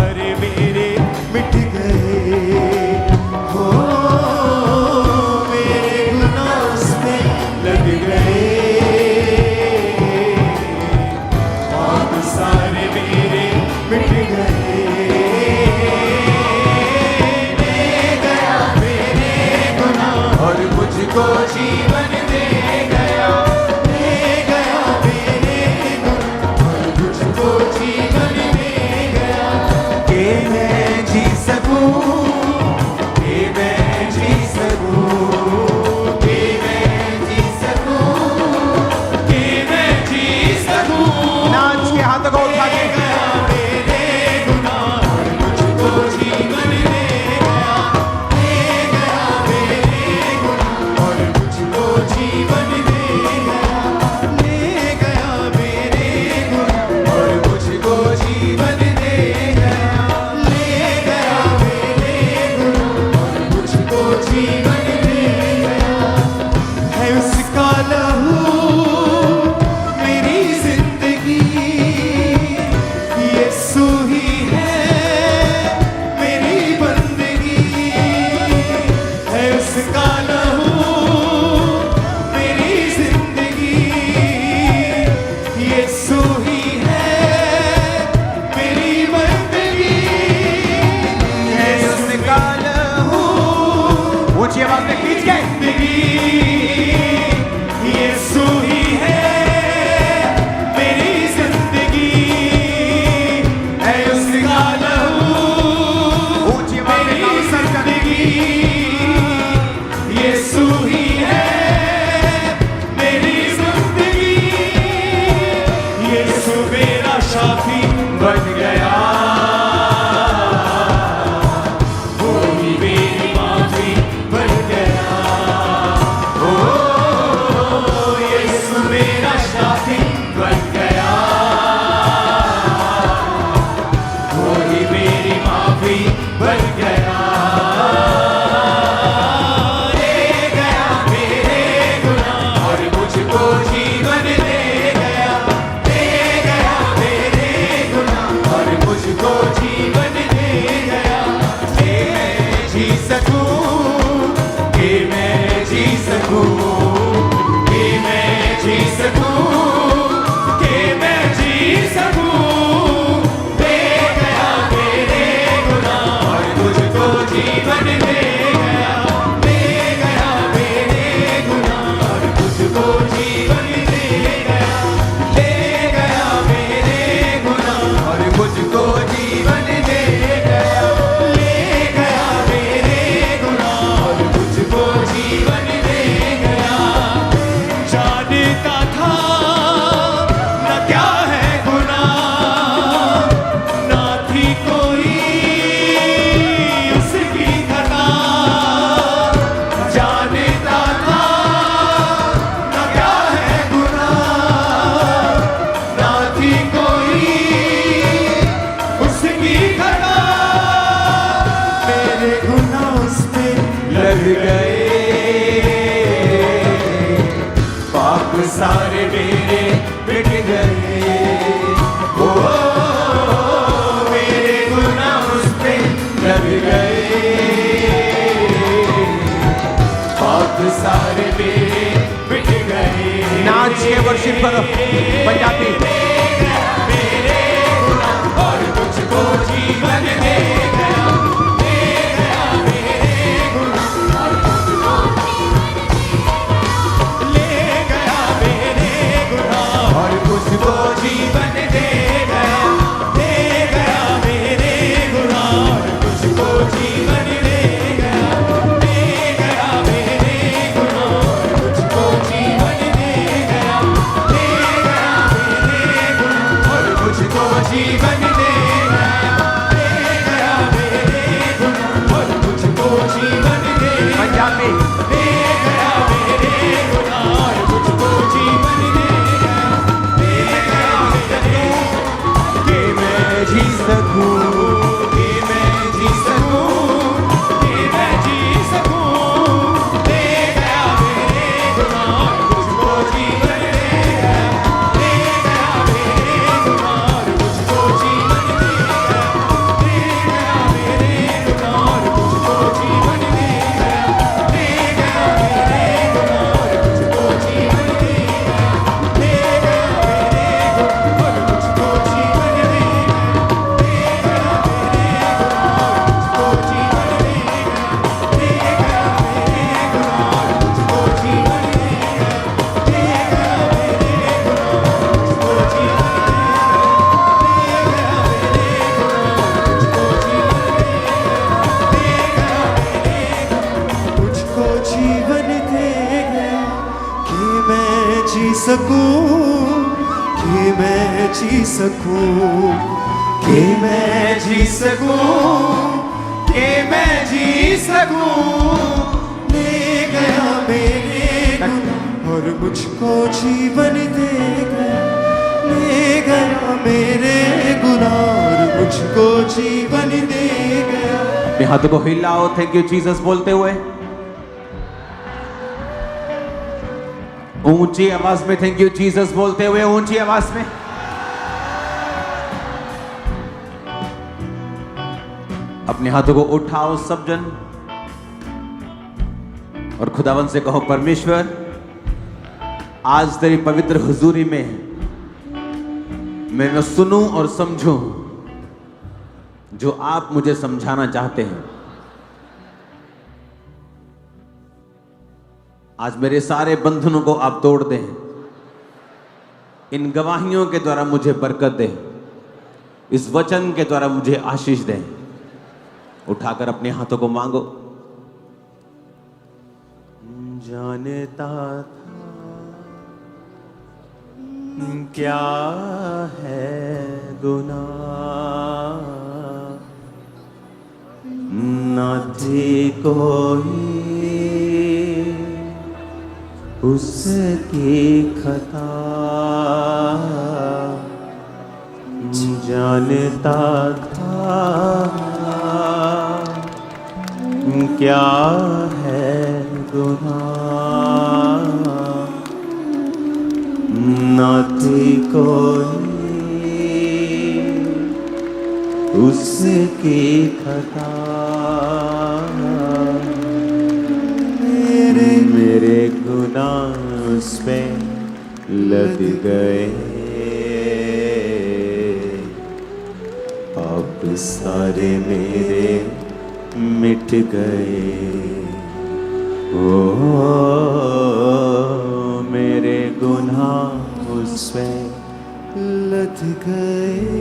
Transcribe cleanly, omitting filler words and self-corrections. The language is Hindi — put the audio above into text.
सारे मेरे मिट गए हो, मेरे गुनाह उसमें लग गए, पाप सारे मेरे मिट गए, ले गया मेरे गुनाह और मुझको जीवन दे गया, ले गया मेरे गुनाह और मुझको जीवन दे गया, कि मैं जी सकूं, कि मैं जी सकूं, कि मैं जी सकूं, कि मैं जी सकूं। नाच के हाथों को उठा के सारे मेरे मिट गए, ओ मेरे गुनाह उस पे लग गए, पाप सारे मेरे मिट गए। नाच के वर्शिप करो पंजाबी। मेरे गुनाह और मुझको जीवन दे गया, दे गया मेरे गुनाह और मुझको मुझको जीवन दे गया, दे गया मेरे गुनाह और मुझको जीवन दे गया, दे गया मेरे गुनाह और मुझको जीवन दे गया, दे गया सकूं, कि मैं जी सकूं, कि मैं जी सकूं, कि मैं जी सकूं। ले गया मेरे गुनाह और मुझको जीवन दे गया, ले गया मेरे गुनाह और मुझको जीवन दे गया। अपने हाथों को हिलाओ, थैंक यू जीसस बोलते हुए, ऊंची आवाज में थैंक यू जीसस बोलते हुए, ऊंची आवाज में। अपने हाथों को उठाओ सब जन और खुदावन से कहो, परमेश्वर आज तेरी पवित्र हुजूरी में मैं सुनूं और समझूं जो आप मुझे समझाना चाहते हैं। आज मेरे सारे बंधनों को आप तोड़ दें, इन गवाहियों के द्वारा मुझे बरकत दें, इस वचन के द्वारा मुझे आशीष दें। उठाकर अपने हाथों को मांगो। जानता था क्या है गुनाह, न थी कोई उसकी खता, जानता था क्या है गुनाह, न थी कोई उसकी खता। मेरे गुनाह उस पे लग गए, पाप सारे मेरे मिट गए। ओ मेरे गुनाह उस पे लग गए।